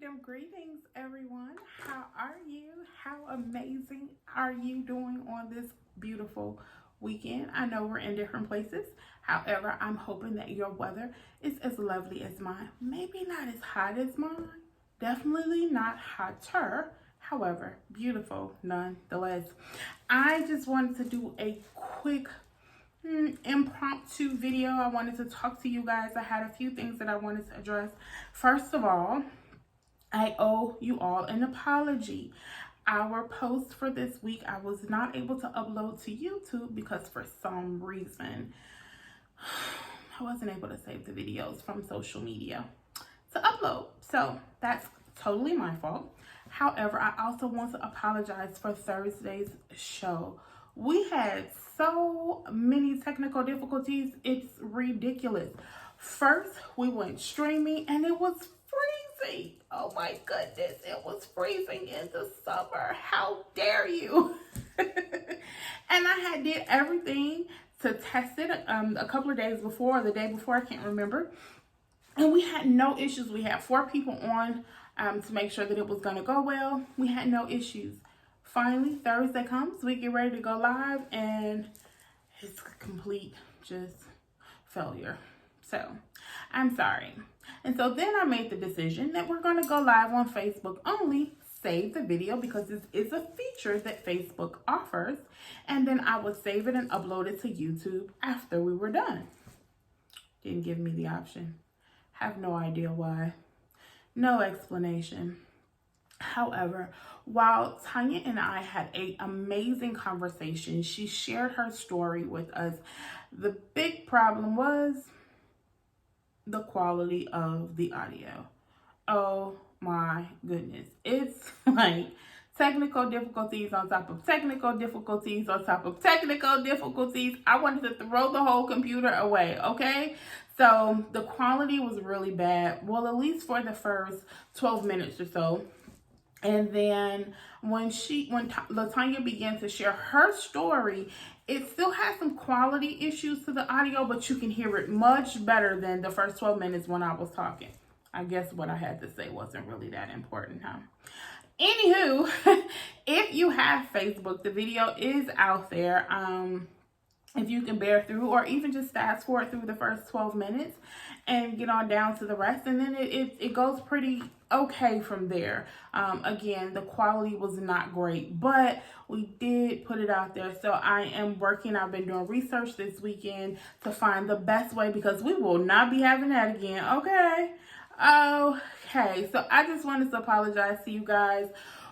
Greetings, everyone. How are you? How amazing are you doing on this beautiful weekend? I know we're in different places. However, I'm hoping that your weather is as lovely as mine. Maybe not as hot as mine. Definitely not hotter. However, beautiful nonetheless. I just wanted to do a quick impromptu video. I wanted to talk to you guys. I had a few things that I wanted to address. First of all, I owe you all an apology. Our post for this week, I was not able to upload to YouTube because for some reason, I wasn't able to save the videos from social media to upload. So that's totally my fault. However, I also want to apologize for Thursday's show. We had so many technical difficulties. It's ridiculous. First, we went streaming and it was freezing. Oh my goodness, it was freezing in the summer. How dare you? And I did everything to test it a couple of days before, or the day before, I can't remember. And we had no issues. We had 4 people on to make sure that it was going to go well. We had no issues. Finally, Thursday comes, we get ready to go live, and it's a complete just failure. So I'm sorry. And so then I made the decision that we're going to go live on Facebook only, save the video because this is a feature that Facebook offers, and then I would save it and upload it to YouTube after we were done. Didn't give me the option. Have no idea why. No explanation. However, while Tanya and I had an amazing conversation, she shared her story with us. The big problem was the quality of the audio. Oh my goodness. It's like technical difficulties on top of technical difficulties on top of technical difficulties. I wanted to throw the whole computer away, okay? So the quality was really bad. Well, at least for the first 12 minutes or so. And then when LaTanya began to share her story, it still has some quality issues to the audio, but you can hear it much better than the first 12 minutes when I was talking. I guess what I had to say wasn't really that important, huh? Anywho, if you have Facebook, the video is out there. If you can bear through, or even just fast forward through the first 12 minutes and get on down to the rest, and then it goes pretty okay from there. Again, the quality was not great, but we did put it out there. So I am working. I've been doing research this weekend to find the best way, because we will not be having that again. Okay. So I just wanted to apologize to you guys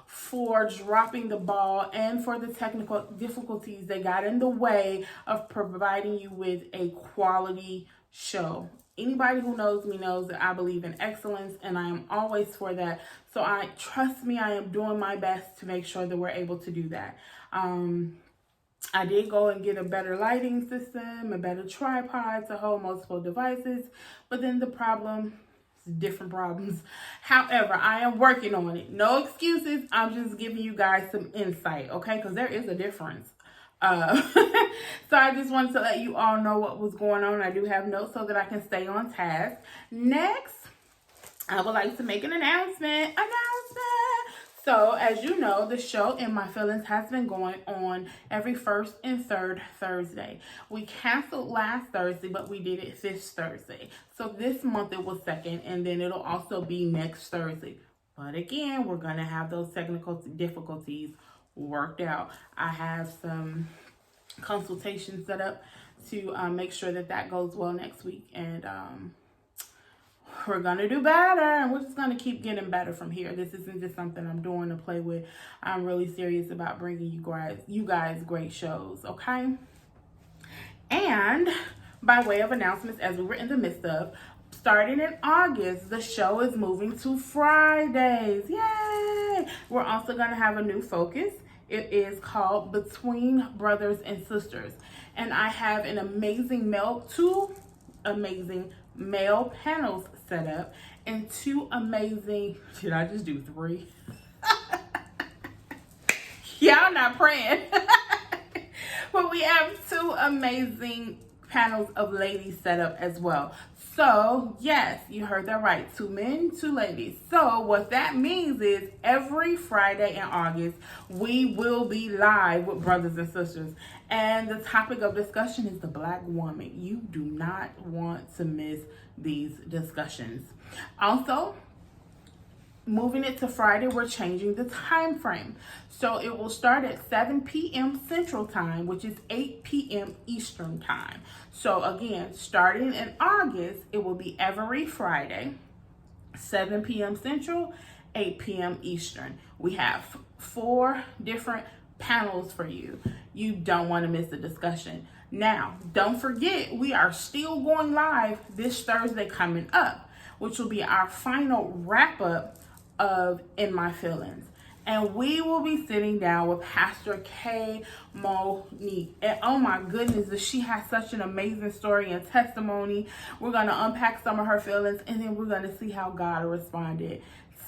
for dropping the ball and for the technical difficulties that got in the way of providing you with a quality show. Anybody who knows me knows that I believe in excellence, and I am always for that. So trust me, I am doing my best to make sure that we're able to do that. I did go and get a better lighting system, a better tripod to hold multiple devices, but then the problem, different problems. However, I am working on it. No excuses. I'm just giving you guys some insight, okay? Because there is a difference. So I just wanted to let you all know what was going on. I do have notes so that I can stay on task. Next, I would like to make an announcement. So, as you know, the show In My Feelings has been going on every first and third Thursday. We canceled last Thursday, but we did it this Thursday. So this month it was second, and then it'll also be next Thursday. But again, we're going to have those technical difficulties worked out. I have some consultations set up to make sure that goes well next week, and we're gonna do better, and we're just gonna keep getting better from here. This isn't just something I'm doing to play with. I'm really serious about bringing you guys great shows, okay? And by way of announcements, as we were in the midst of, starting in August, the show is moving to Fridays. Yay! We're also gonna have a new focus. It is called Between Brothers and Sisters, and I have two amazing male panels set up, and 2 amazing, did I just do 3? Y'all not praying. But we have 2 amazing panels of ladies set up as well. So, yes, you heard that right. 2 men, 2 ladies. So, what that means is every Friday in August, we will be live with brothers and sisters. And the topic of discussion is the Black woman. You do not want to miss these discussions. Also, moving it to Friday, we're changing the time frame. So it will start at 7 p.m. Central Time, which is 8 p.m. Eastern Time. So again, starting in August, it will be every Friday, 7 p.m. Central, 8 p.m. Eastern. We have 4 different panels for you. You don't want to miss the discussion. Now, don't forget, we are still going live this Thursday coming up, which will be our final wrap up of In My Feelings. And we will be sitting down with Pastor K. Monique. And oh my goodness, she has such an amazing story and testimony. We're going to unpack some of her feelings, and then we're going to see how God responded.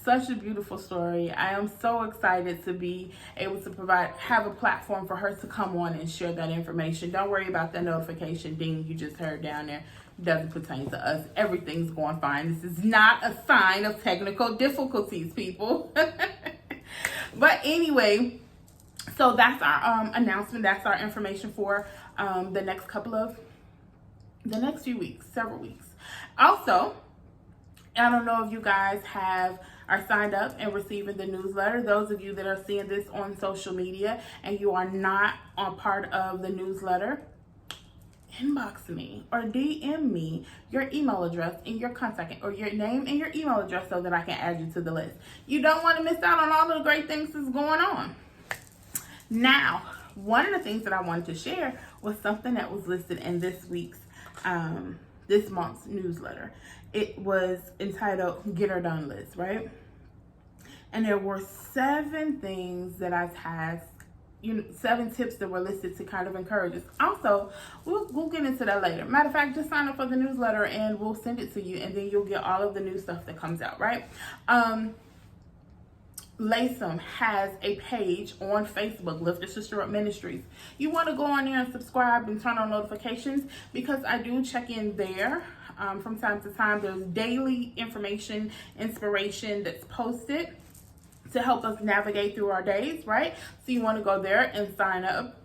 Such a beautiful story. I am so excited to be able to have a platform for her to come on and share that information. Don't worry about that notification ding you just heard down there. Doesn't pertain to us. Everything's going fine. This is not a sign of technical difficulties, people. But anyway, so that's our announcement. That's our information for the next few weeks, several weeks. Also, I don't know if you guys are signed up and receiving the newsletter. Those of you that are seeing this on social media and you are not a part of the newsletter, inbox me or DM me your email address and your contact, or your name and your email address, so that I can add you to the list. You don't want to miss out on all of the great things that's going on. Now, one of the things that I wanted to share was something that was listed in this month's newsletter. It was entitled Get Her Done List, right? And there were 7 things that I tasked, 7 tips that were listed to kind of encourage us. Also, we'll get into that later. Matter of fact, just sign up for the newsletter and we'll send it to you, and then you'll get all of the new stuff that comes out, right? Latham has a page on Facebook, Lift Your Sister Up Ministries. You want to go on there and subscribe and turn on notifications, because I do check in there from time to time. There's daily information, inspiration that's posted to help us navigate through our days, right? So you want to go there and sign up,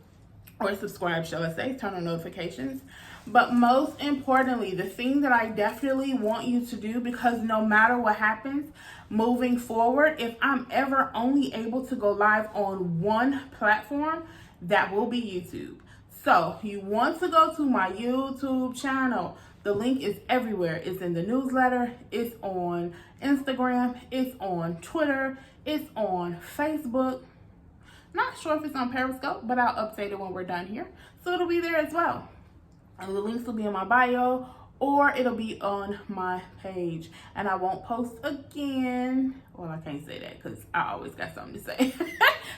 or subscribe, shall I say, turn on notifications. But most importantly, the thing that I definitely want you to do, because no matter what happens moving forward, if I'm ever only able to go live on one platform, that will be YouTube. So you want to go to my YouTube channel. The link is everywhere. It's in the newsletter. It's on Instagram. It's on Twitter. It's on Facebook. Not sure if it's on Periscope, but I'll update it when we're done here. So it'll be there as well. And the links will be in my bio, or it'll be on my page. And I won't post again. Well, I can't say that because I always got something to say.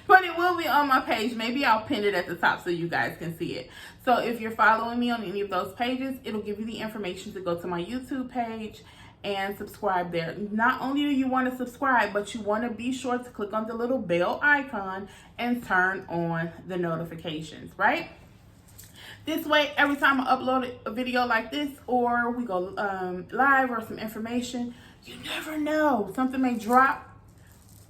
But it will be on my page. Maybe I'll pin it at the top so you guys can see it. So if you're following me on any of those pages, it'll give you the information to go to my YouTube page and subscribe there. Not only do you want to subscribe, but you want to be sure to click on the little bell icon and turn on the notifications, right? This way, every time I upload a video like this, or we go live, or some information, you never know. Something may drop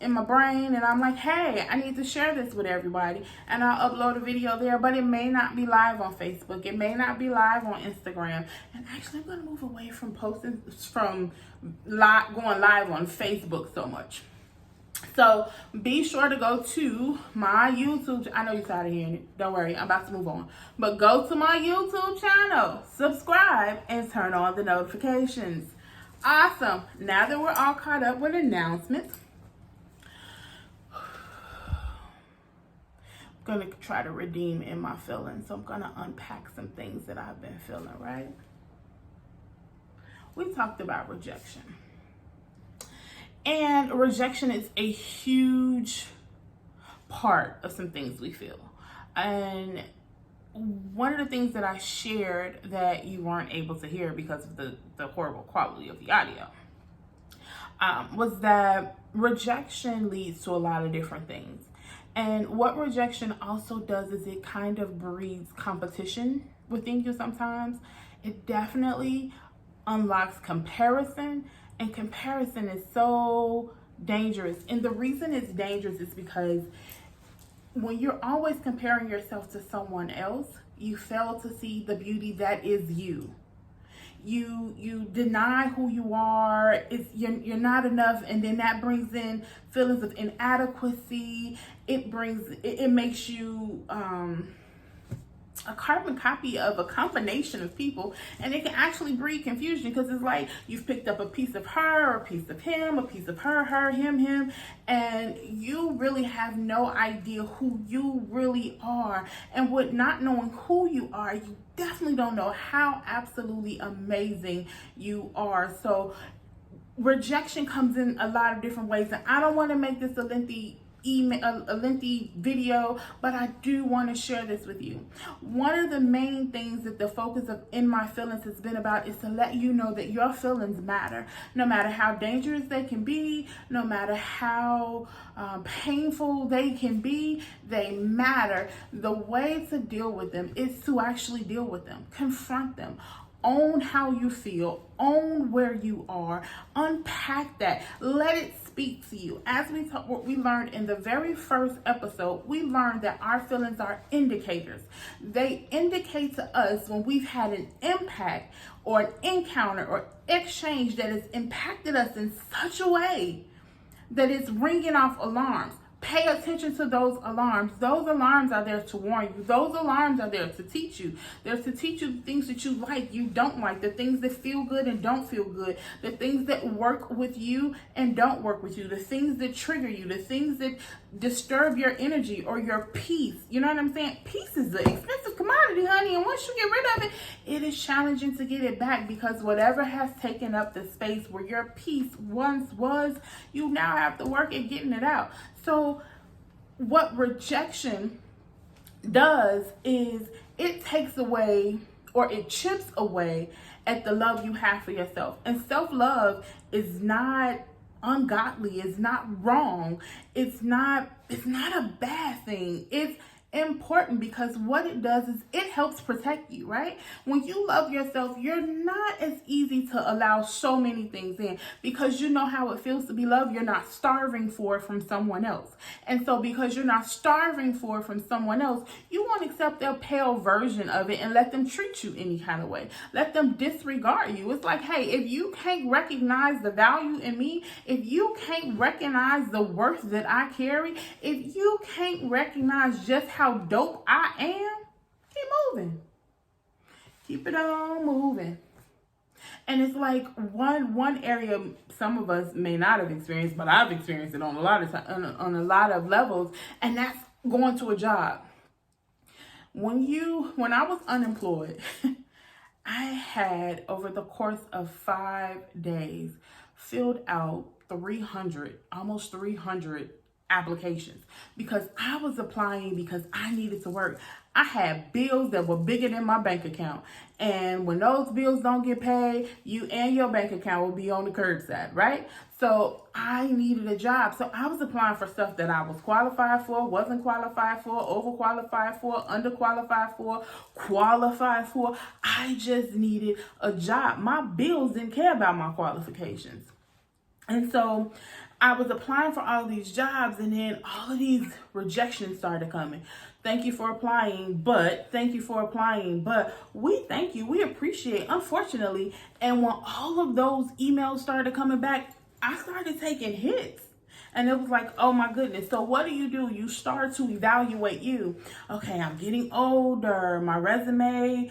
in my brain and I'm like, hey, I need to share this with everybody. And I'll upload a video there, but it may not be live on Facebook. It may not be live on Instagram. And actually, I'm going to move away from going live on Facebook so much. So be sure to go to my YouTube. I know you're tired of hearing it. Don't worry, I'm about to move on. But go to my YouTube channel, subscribe, and turn on the notifications. Awesome. Now that we're all caught up with announcements, I'm going to try to redeem in my feelings. So I'm going to unpack some things that I've been feeling, right? We talked about rejection. And rejection is a huge part of some things we feel. And one of the things that I shared that you weren't able to hear because of the horrible quality of the audio was that rejection leads to a lot of different things. And what rejection also does is it kind of breeds competition within you sometimes. It definitely unlocks comparison, and comparison is so dangerous. And the reason it's dangerous is because when you're always comparing yourself to someone else, you fail to see the beauty that is you. You deny who you are. You're not enough, and then that brings in feelings of inadequacy. It makes you a carbon copy of a combination of people, and it can actually breed confusion, because it's like you've picked up a piece of her, or a piece of him, a piece of her, him, and you really have no idea who you really are. And with not knowing who you are, you definitely don't know how absolutely amazing you are. So rejection comes in a lot of different ways, and I don't want to make this a lengthy video, but I do want to share this with you. One of the main things that the focus of In My Feelings has been about is to let you know that your feelings matter. No matter how dangerous they can be, no matter how painful they can be, they matter. The way to deal with them is to actually deal with them, confront them. Own how you feel, own where you are, unpack that, let it speak to you. As we learned in the very first episode, we learned that our feelings are indicators. They indicate to us when we've had an impact or an encounter or exchange that has impacted us in such a way that it's ringing off alarms. Pay attention to those alarms. Those alarms are there to warn you. Those alarms are there to teach you. They're to teach you the things that you like, you don't like, the things that feel good and don't feel good, the things that work with you and don't work with you, the things that trigger you, the things that disturb your energy or your peace. You know what I'm saying? Peace is an expensive commodity, honey, and once you get rid of it, it is challenging to get it back, because whatever has taken up the space where your peace once was, you now have to work at getting it out. So what rejection does is it takes away, or it chips away at the love you have for yourself. And self-love is not ungodly, it's not wrong, it's not a bad thing. It's important, because what it does is it helps protect you, right? When you love yourself, you're not as easy to allow so many things in, because you know how it feels to be loved. You're not starving for it from someone else. And so because you're not starving for it from someone else, you won't accept their pale version of it and let them treat you any kind of way. Let them disregard you. It's like, hey, if you can't recognize the value in me, if you can't recognize the worth that I carry, if you can't recognize just how dope I am, keep moving. Keep it on moving. And it's like one area some of us may not have experienced, but I've experienced it on a lot of levels, and that's going to a job. When I was unemployed, I had, over the course of 5 days, filled out almost 300 applications, because I was applying because I needed to work. I had bills that were bigger than my bank account, and when those bills don't get paid, you and your bank account will be on the curbside, right? So I needed a job. So I was applying for stuff that I was qualified for, wasn't qualified for, overqualified for, underqualified for, qualified for. I just needed a job. My bills didn't care about my qualifications. And so I was applying for all of these jobs, and then all of these rejections started coming. Thank you for applying, but thank you for applying, but we thank you, we appreciate, unfortunately. And when all of those emails started coming back, I started taking hits. And it was like, oh my goodness. So what do? You start to evaluate you. Okay, I'm getting older. My resume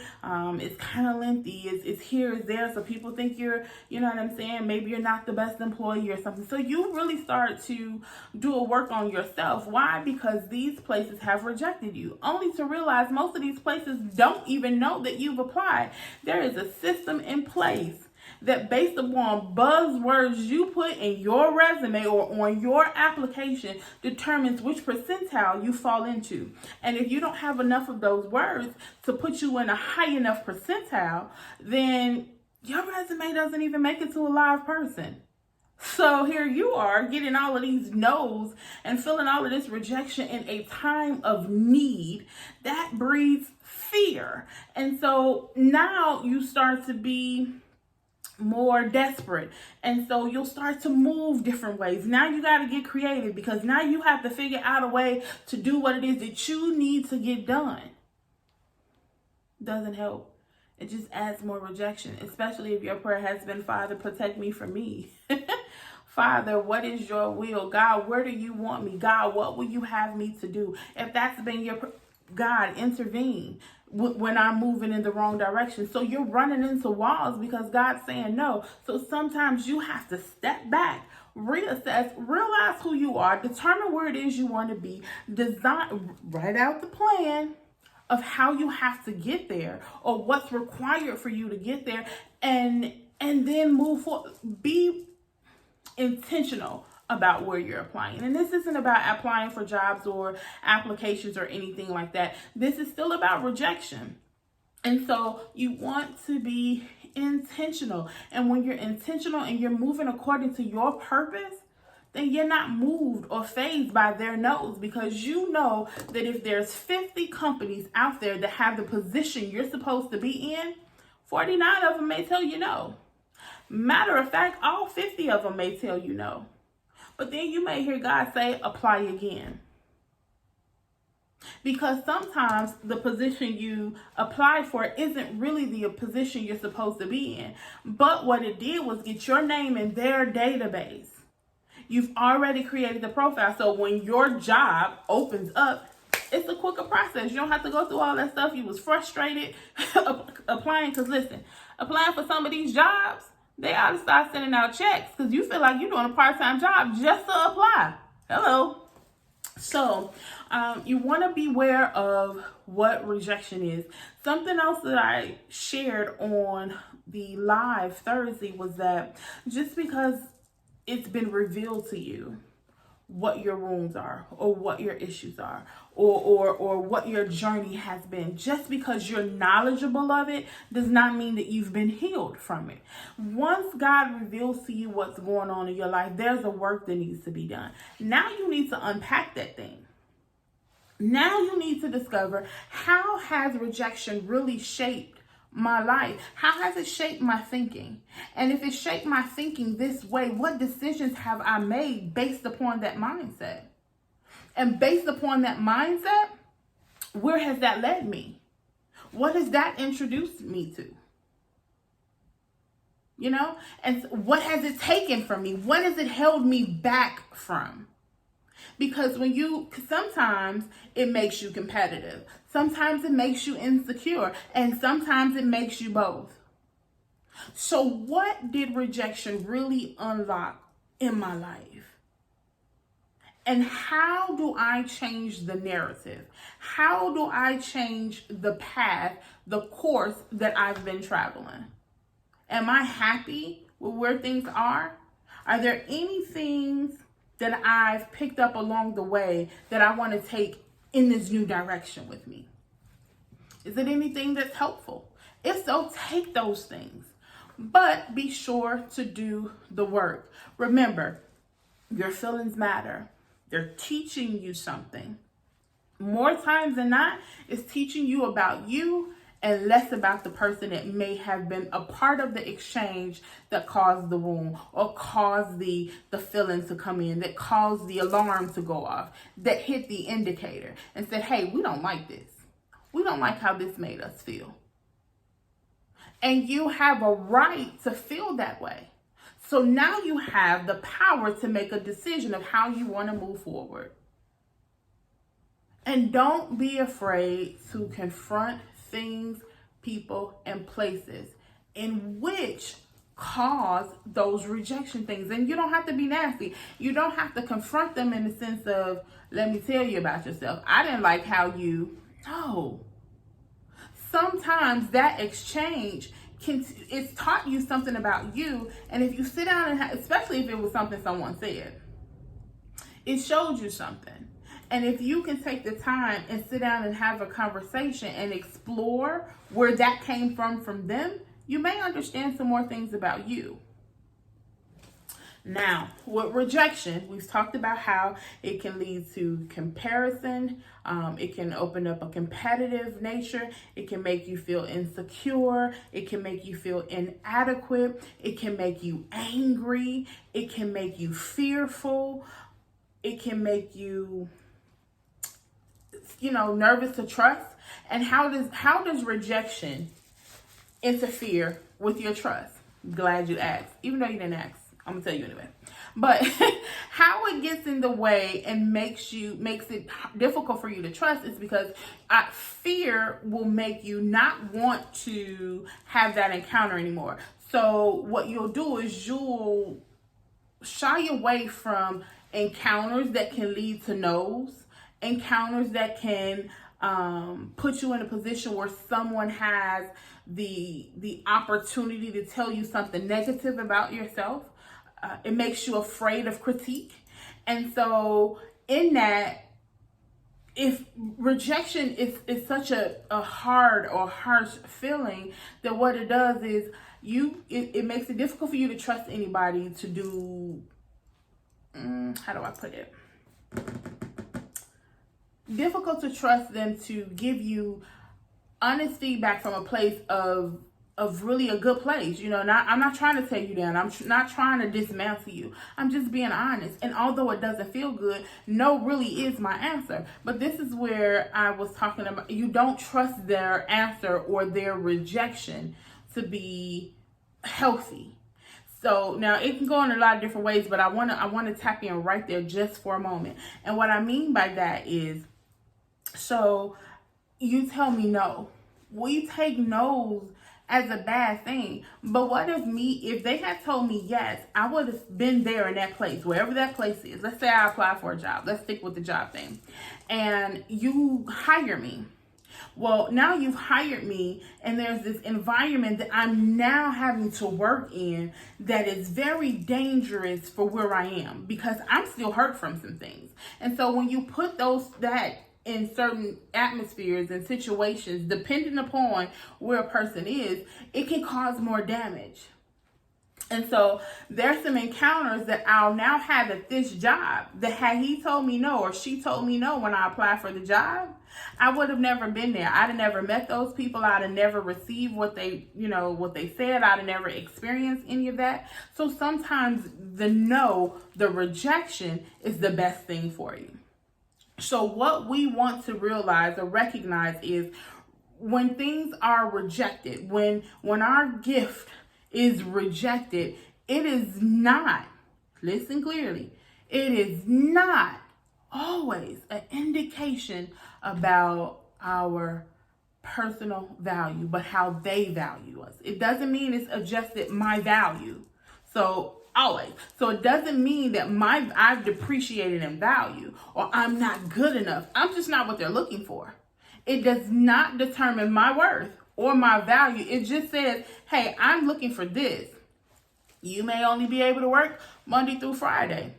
is kind of lengthy. It's here, it's there. So people think you're, you know what I'm saying? Maybe you're not the best employee or something. So you really start to do a work on yourself. Why? Because these places have rejected you. Only to realize most of these places don't even know that you've applied. There is a system in place that, based upon buzzwords you put in your resume or on your application, determines which percentile you fall into. And if you don't have enough of those words to put you in a high enough percentile, then your resume doesn't even make it to a live person. So here you are getting all of these no's and feeling all of this rejection in a time of need. That breeds fear. And so now you start to be more desperate. And so you'll start to move different ways. Now you got to get creative, because now you have to figure out a way to do what it is that you need to get done. Doesn't help. It just adds more rejection, especially if your prayer has been, Father, protect me from me. Father, what is your will? God, where do you want me? God, what will you have me to do? If that's been your, God, intervene when I'm moving in the wrong direction. So you're running into walls because God's saying no. So sometimes you have to step back, reassess, realize who you are, determine where it is you want to be, design, write out the plan of how you have to get there, or what's required for you to get there, and then move forward. Be intentional about where you're applying. And this isn't about applying for jobs or applications or anything like that. This is still about rejection. And so you want to be intentional. And when you're intentional and you're moving according to your purpose, then you're not moved or fazed by their no's, because you know that if there's 50 companies out there that have the position you're supposed to be in, 49 of them may tell you no. Matter of fact, all 50 of them may tell you no. But then you may hear God say, apply again. Because sometimes the position you applied for isn't really the position you're supposed to be in. But what it did was get your name in their database. You've already created the profile. So when your job opens up, it's a quicker process. You don't have to go through all that stuff. You was frustrated applying. Because listen, applying for some of these jobs, they ought to start sending out checks, because you feel like you're doing a part-time job just to apply. Hello. So you want to beware of what rejection is. Something else that I shared on the live Thursday was that just because it's been revealed to you what your wounds are, or what your issues are, or what your journey has been, just because you're knowledgeable of it does not mean that you've been healed from it. Once God reveals to you what's going on in your life, there's a work that needs to be done. Now you need to unpack that thing. Now you need to discover, how has rejection really shaped my life? How has it shaped my thinking? And if it shaped my thinking this way, what decisions have I made based upon that mindset? And based upon that mindset, where has that led me? What has that introduced me to? You know? And what has it taken from me? What has it held me back from? Because sometimes it makes you competitive. Sometimes it makes you insecure. And sometimes it makes you both. So what did rejection really unlock in my life? And how do I change the narrative? How do I change the path, the course that I've been traveling? Am I happy with where things are? Are there any things that I've picked up along the way that I want to take in this new direction with me? Is it anything that's helpful? If so, take those things. But be sure to do the work. Remember, your feelings matter. They're teaching you something. More times than not, it's teaching you about you and less about the person that may have been a part of the exchange that caused the wound, or caused the feeling to come in, that caused the alarm to go off, that hit the indicator and said, hey, we don't like this. We don't like how this made us feel. And you have a right to feel that way. So now you have the power to make a decision of how you want to move forward. And don't be afraid to confront things, people, and places in which cause those rejection things. And you don't have to be nasty. You don't have to confront them in the sense of, let me tell you about yourself. I didn't like how you... No. Sometimes that exchange it's taught you something about you. And if you sit down and especially if it was something someone said, it showed you something. And if you can take the time and sit down and have a conversation and explore where that came from them, you may understand some more things about you. Now, with rejection, we've talked about how it can lead to comparison. It can open up a competitive nature. It can make you feel insecure. It can make you feel inadequate. It can make you angry. It can make you fearful. It can make you, nervous to trust. And how does rejection interfere with your trust? Glad you asked, even though you didn't ask. I'm gonna tell you anyway. But how it gets in the way and makes it difficult for you to trust is because fear will make you not want to have that encounter anymore. So what you'll do is you'll shy away from encounters that can lead to no's, encounters that can put you in a position where someone has the opportunity to tell you something negative about yourself. It makes you afraid of critique. And so in that, if rejection is such a hard or harsh feeling, then what it does is it makes it difficult for you to trust anybody to do, how do I put it? Difficult to trust them to give you honest feedback from a place of really a good place. I'm not trying to tear you down. I'm not trying to dismantle you. I'm just being honest. And although it doesn't feel good, no really is my answer. But this is where I was talking about, you don't trust their answer or their rejection to be healthy. So now it can go in a lot of different ways, but I want to tap in right there just for a moment. And what I mean by that is, so you tell me no. We take no's as a bad thing. But what if they had told me yes, I would have been there in that place, wherever that place is. Let's say I apply for a job. Let's stick with the job thing. And you hire me. Well, now you've hired me, and there's this environment that I'm now having to work in that is very dangerous for where I am, because I'm still hurt from some things. And so when you put that in certain atmospheres and situations, depending upon where a person is, it can cause more damage. And so there's some encounters that I'll now have at this job that had he told me no or she told me no when I applied for the job, I would have never been there. I'd have never met those people. I'd have never received what they said. I'd have never experienced any of that. So sometimes the rejection is the best thing for you. So what we want to realize or recognize is when things are rejected, when our gift is rejected, it is not, listen clearly, it is not always an indication about our personal value, but how they value us. It doesn't mean it's adjusted my value. So it doesn't mean that I've depreciated in value or I'm not good enough. I'm just not what they're looking for. It does not determine my worth or my value. It just says, hey, I'm looking for this. You may only be able to work Monday through Friday.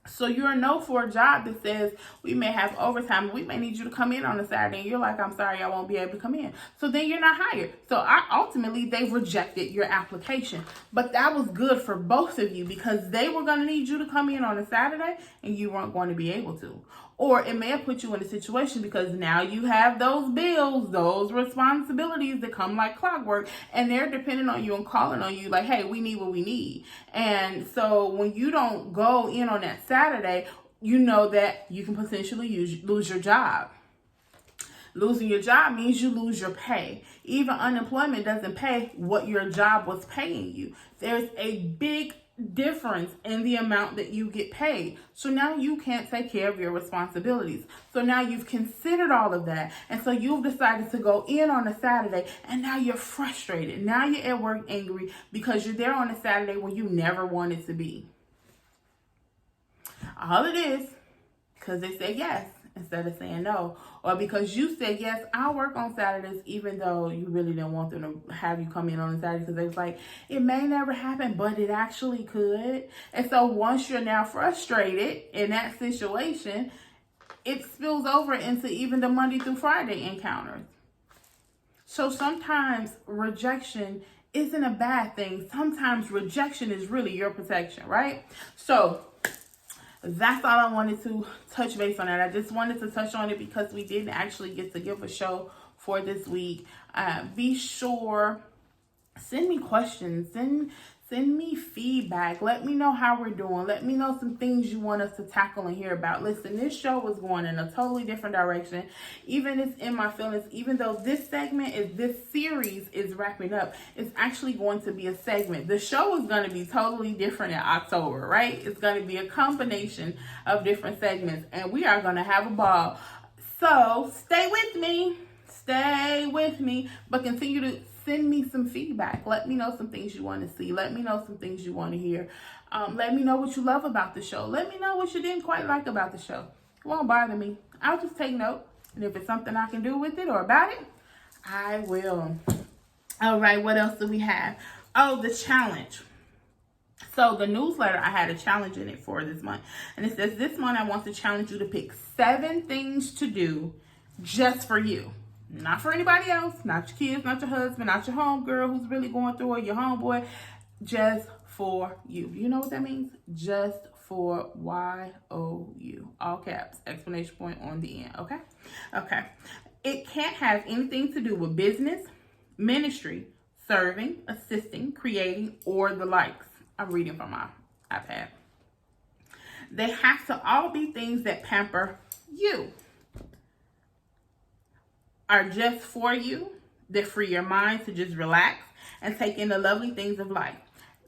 So you're a no for a job that says we may have overtime. We may need you to come in on a Saturday. And you're like, I'm sorry, I won't be able to come in. So then you're not hired. So ultimately, they've rejected your application. But that was good for both of you because they were going to need you to come in on a Saturday and you weren't going to be able to. Or it may have put you in a situation because now you have those bills, those responsibilities that come like clockwork, and they're depending on you and calling on you like, hey, we need what we need. And so when you don't go in on that Saturday, you know that you can potentially lose your job. Losing your job means you lose your pay. Even unemployment doesn't pay what your job was paying you. There's a big difference in the amount that you get paid. So now you can't take care of your responsibilities. So now you've considered all of that. And so you've decided to go in on a Saturday and now you're frustrated. Now you're at work angry because you're there on a Saturday when you never wanted to be. All it is because they said yes instead of saying no, or because you said yes, I'll work on Saturdays, even though you really didn't want them to have you come in on a Saturday because they was like, it may never happen, but it actually could. And so once you're now frustrated in that situation, it spills over into even the Monday through Friday encounters. So sometimes rejection isn't a bad thing. Sometimes rejection is really your protection, right? So that's all I wanted to touch base on that. I just wanted to touch on it because we didn't actually get to give a show for this week. Be sure, send me questions, send me feedback. Let me know how we're doing. Let me know some things you want us to tackle and hear about. Listen, this show was going in a totally different direction. Even it's in my feelings, even though this series is wrapping up, it's actually going to be a segment. The show is going to be totally different in October, right? It's going to be a combination of different segments, and we are going to have a ball. So stay with me, but continue to send me some feedback. Let me know some things you want to see. Let me know some things you want to hear. Let me know what you love about the show. Let me know what you didn't quite like about the show. It won't bother me. I'll just take note. And if it's something I can do with it or about it, I will. All right, what else do we have? Oh, the challenge. So the newsletter, I had a challenge in it for this month. And it says, this month I want to challenge you to pick 7 things to do just for you. Not for anybody else, not your kids, not your husband, not your homegirl who's really going through it, your homeboy, just for you. You know what that means? Just for YOU. All caps, exclamation point on the end, okay? Okay. It can't have anything to do with business, ministry, serving, assisting, creating, or the likes. I'm reading from my iPad. They have to all be things that pamper you, are just for you, that free your mind to just relax and take in the lovely things of life.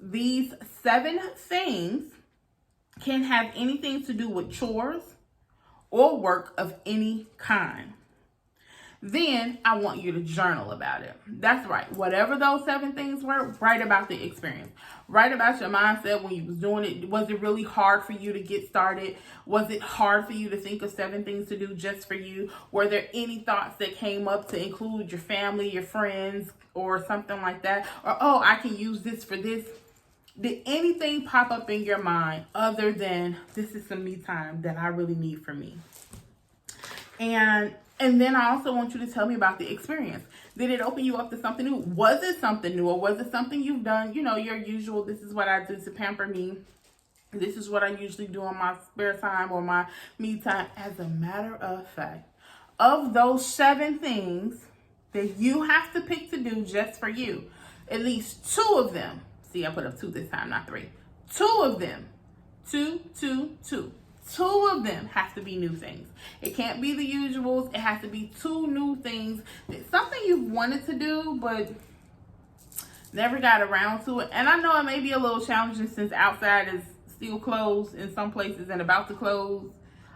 These 7 things can have anything to do with chores or work of any kind. Then I want you to journal about it. That's right. Whatever those 7 things were, write about the experience. Write about your mindset when you was doing it. Was it really hard for you to get started? Was it hard for you to think of 7 things to do just for you? Were there any thoughts that came up to include your family, your friends, or something like that? Or, oh, I can use this for this. Did anything pop up in your mind other than this is some me time that I really need for me? And then I also want you to tell me about the experience. Did it open you up to something new? Was it something new, or was it something you've done? You know, your usual, this is what I do to pamper me. This is what I usually do on my spare time or my me time. As a matter of fact, of those 7 things that you have to pick to do just for you, at least 2 of them. See, I put up 2 this time, not 3. 2 of them. 2. 2 of them have to be new things. It can't be the usuals. It has to be 2 new things. It's something you've wanted to do, but never got around to it. And I know it may be a little challenging since outside is still closed in some places and about to close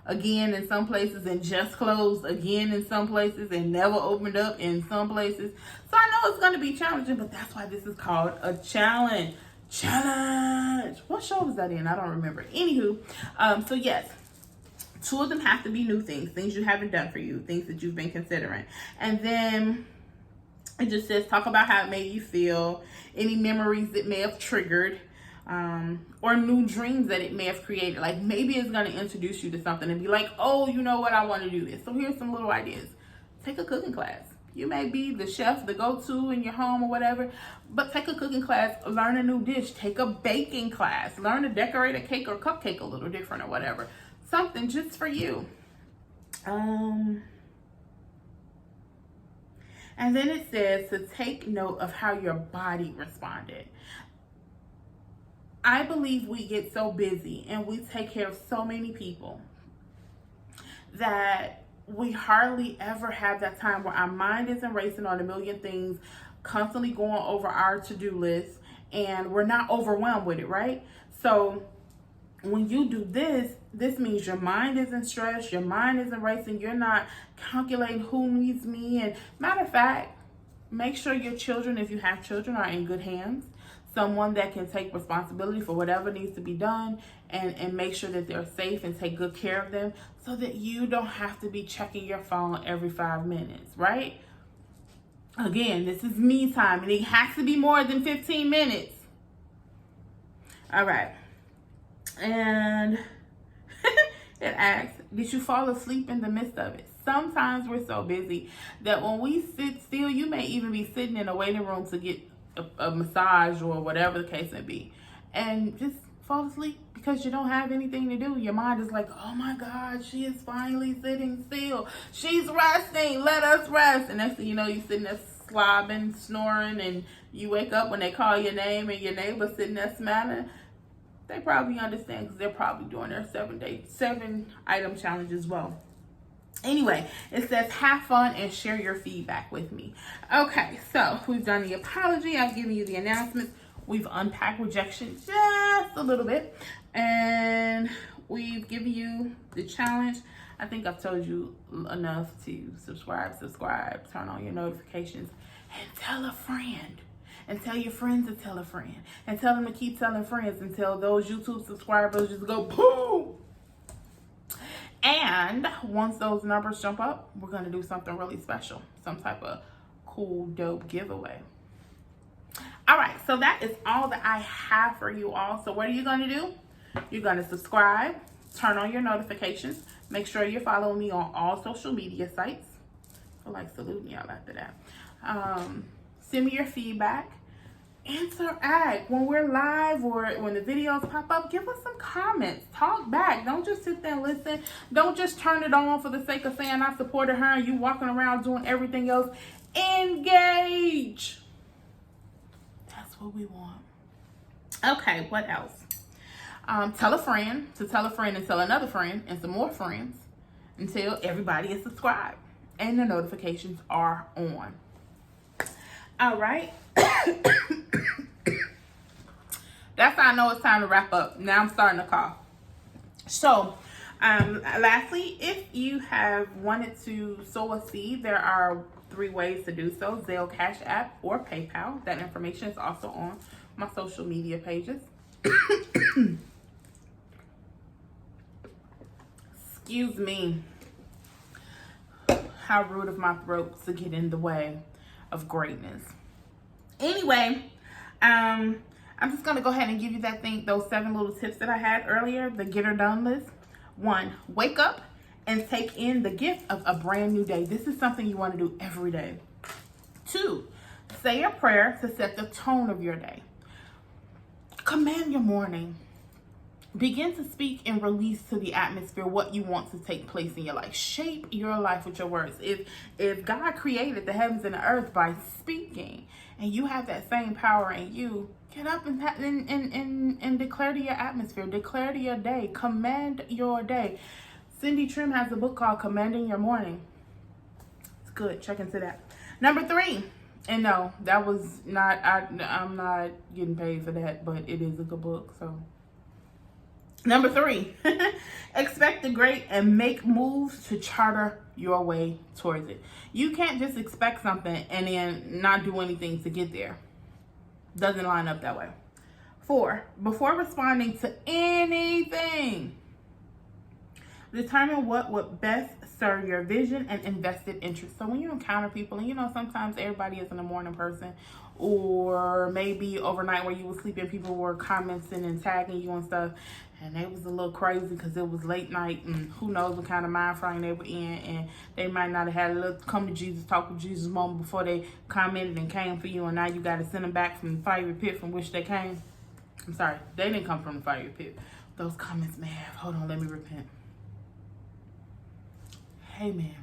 again in some places and just closed again in some places and never opened up in some places. So I know it's going to be challenging, but that's why this is called a challenge. What show was that in? I don't remember. Anywho, so yes, 2 of them have to be new things you haven't done for you, things that you've been considering. And then it just says, talk about how it made you feel, any memories it may have triggered, or new dreams that it may have created. Like maybe it's going to introduce you to something and be like, oh, you know what, I want to do this. So here's some little ideas. Take a cooking class. You may be the chef, the go-to in your home or whatever, but take a cooking class, learn a new dish, take a baking class, learn to decorate a cake or cupcake a little different or whatever. Something just for you. And then it says to take note of how your body responded. I believe we get so busy and we take care of so many people that we hardly ever have that time where our mind isn't racing on a million things, constantly going over our to-do list, and we're not overwhelmed with it, right? So when you do this means your mind isn't stressed, your mind isn't racing, you're not calculating who needs me. And matter of fact, make sure your children, if you have children, are in good hands. Someone that can take responsibility for whatever needs to be done and make sure that they're safe and take good care of them so that you don't have to be checking your phone every 5 minutes, right? Again, this is me time and it has to be more than 15 minutes. All right. And it asks, did you fall asleep in the midst of it? Sometimes we're so busy that when we sit still, you may even be sitting in a waiting room to get a massage or whatever the case may be, and just fall asleep because you don't have anything to do. Your mind is like, oh my God, she is finally sitting still. She's resting. Let us rest. And next thing you know, you sitting there slobbing, snoring, and you wake up when they call your name and your neighbor sitting there smiling. They probably understand because they're probably doing their 7-item challenge as well. Anyway, it says have fun and share your feedback with me. Okay, so we've done the apology. I've given you the announcements. We've unpacked rejection just a little bit. And we've given you the challenge. I think I've told you enough to subscribe, turn on your notifications, and tell a friend. And tell your friends to tell a friend. And tell them to keep telling friends until those YouTube subscribers just go boom. And once those numbers jump up, we're going to do something really special. Some type of cool, dope giveaway. All right, so that is all that I have for you all. So what are you going to do? You're going to subscribe, turn on your notifications. Make sure you're following me on all social media sites. I feel like saluting y'all after that. Send me your feedback. Interact when we're live or when the videos pop up. Give us some comments. Talk back. Don't just sit there and listen. Don't just turn it on for the sake of saying I supported her and you walking around doing everything else. Engage. That's what we want. Okay, what else? Tell a friend to tell a friend and tell another friend and some more friends until everybody is subscribed and the notifications are on. All right. That's how I know it's time to wrap up. Now I'm starting to cough. So, lastly, if you have wanted to sow a seed, there are 3 ways to do so: Zelle, Cash App, or PayPal. That information is also on my social media pages. Excuse me. How rude of my throat to get in the way of greatness. Anyway, I'm just gonna go ahead and give you those 7 little tips that I had earlier, the get her done list. 1, wake up and take in the gift of a brand new day. This is something you want to do every day. 2, say a prayer to set the tone of your day. Command your morning. Begin to speak and release to the atmosphere what you want to take place in your life. Shape your life with your words. If God created the heavens and the earth by speaking, and you have that same power in you, get up and declare to your atmosphere. Declare to your day. Command your day. Cindy Trim has a book called Commanding Your Morning. It's good. Check into that. Number 3. And no, that was not, I'm not getting paid for that, but it is a good book, so. Number 3, expect the great and make moves to charter your way towards it. You can't just expect something and then not do anything to get there. Doesn't line up that way. 4, before responding to anything, determine what would best serve your vision and invested interest. So when you encounter people, and sometimes everybody isn't a morning person, or maybe overnight where you were sleeping, people were commenting and tagging you and stuff, and they was a little crazy because it was late night and who knows what kind of mind frame they were in, and they might not have had a little come to Jesus, talk with Jesus moment before they commented and came for you, and now you got to send them back from the fiery pit from which they came. I'm sorry, they didn't come from the fiery pit. Those comments may have. Hold on, let me repent. Hey, man.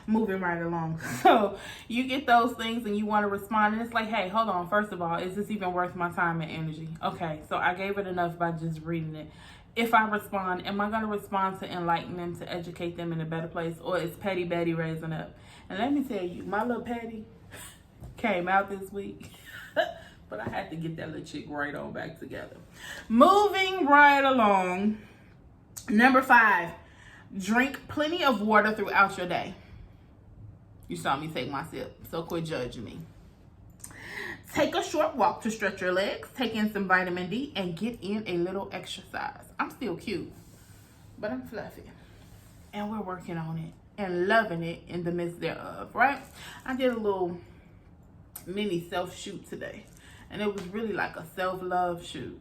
Moving right along. So you get those things and you want to respond, and it's like, hey, hold on. First of all, is this even worth my time and energy? Okay, so I gave it enough by just reading it. If I respond, am I going to respond to enlighten them, to educate them in a better place, or is Petty Betty raising up? And let me tell you, my little Petty came out this week, but I had to get that little chick right on back together. Moving right along. Number 5, drink plenty of water throughout your day. You saw me take my sip, so quit judging me. Take a short walk to stretch your legs, take in some vitamin D, and get in a little exercise. I'm still cute, but I'm fluffy. And we're working on it and loving it in the midst thereof, right? I did a little mini self-shoot today, and it was really like a self-love shoot.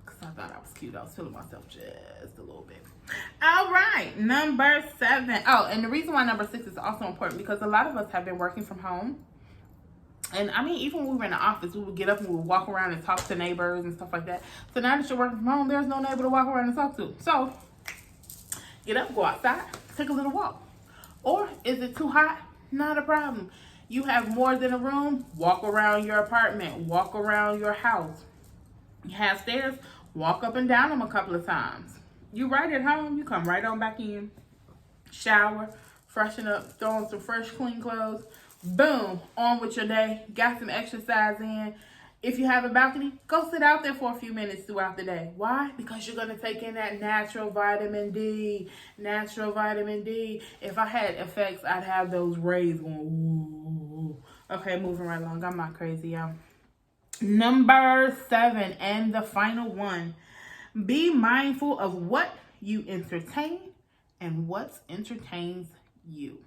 Because I thought I was cute. I was feeling myself just a little bit. All right, number 7. Oh, and the reason why number 6 is also important, because a lot of us have been working from home. And I mean, even when we were in the office, we would get up and we would walk around and talk to neighbors and stuff like that. So now that you're working from home, there's no neighbor to walk around and talk to. So get up, go outside, take a little walk. Or is it too hot? Not a problem. You have more than a room, walk around your apartment, walk around your house. You have stairs, walk up and down them a couple of times. You right at home, you come right on back in, shower, freshen up, throw on some fresh, clean clothes. Boom, on with your day. Got some exercise in. If you have a balcony, go sit out there for a few minutes throughout the day. Why? Because you're going to take in that natural vitamin D. Natural vitamin D. If I had effects, I'd have those rays going, ooh. Okay, moving right along. I'm not crazy, y'all. Number 7 and the final one. Be mindful of what you entertain and what entertains you.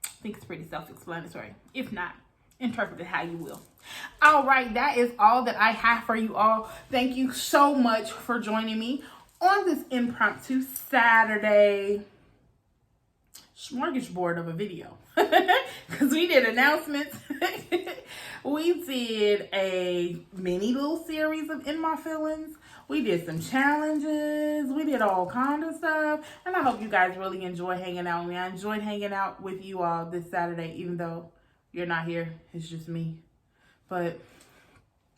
I think it's pretty self-explanatory. If not, interpret it how you will. All right, that is all that I have for you all. Thank you so much for joining me on this impromptu Saturday smorgasbord of a video. Because we did announcements. We did a mini little series of In My Feelings. We did some challenges. We did all kind of stuff. And I hope you guys really enjoy hanging out with me. I enjoyed hanging out with you all this Saturday, even though you're not here. It's just me. But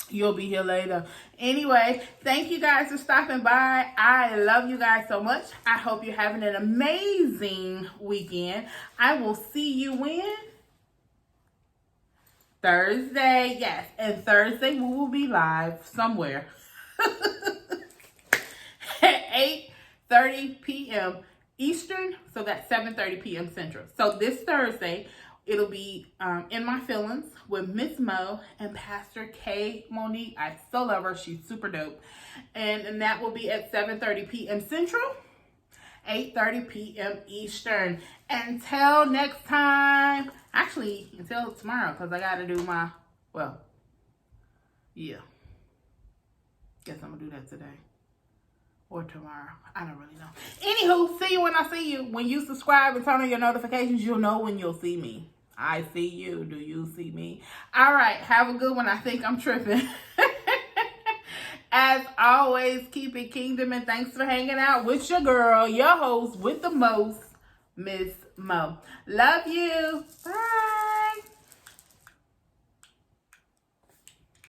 you'll be here later. Anyway, thank you guys for stopping by. I love you guys so much. I hope you're having an amazing weekend. I will see you when? Thursday. Yes. And Thursday we will be live somewhere. At 8:30 p.m. Eastern, so that's 7:30 p.m. Central. So this Thursday, it'll be In My Feelings with Miss Mo and Pastor K. Monique. I so love her. She's super dope. And that will be at 7:30 p.m. Central, 8:30 p.m. Eastern. Until next time. Actually, until tomorrow, because I got to do my, yeah. Guess I'm going to do that today. Or tomorrow. I don't really know. Anywho, see you when I see you. When you subscribe and turn on your notifications, you'll know when you'll see me. I see you. Do you see me? All right. Have a good one. I think I'm tripping. As always, keep it kingdom, and thanks for hanging out with your girl, your host with the most, Miss Mo. Love you. Bye.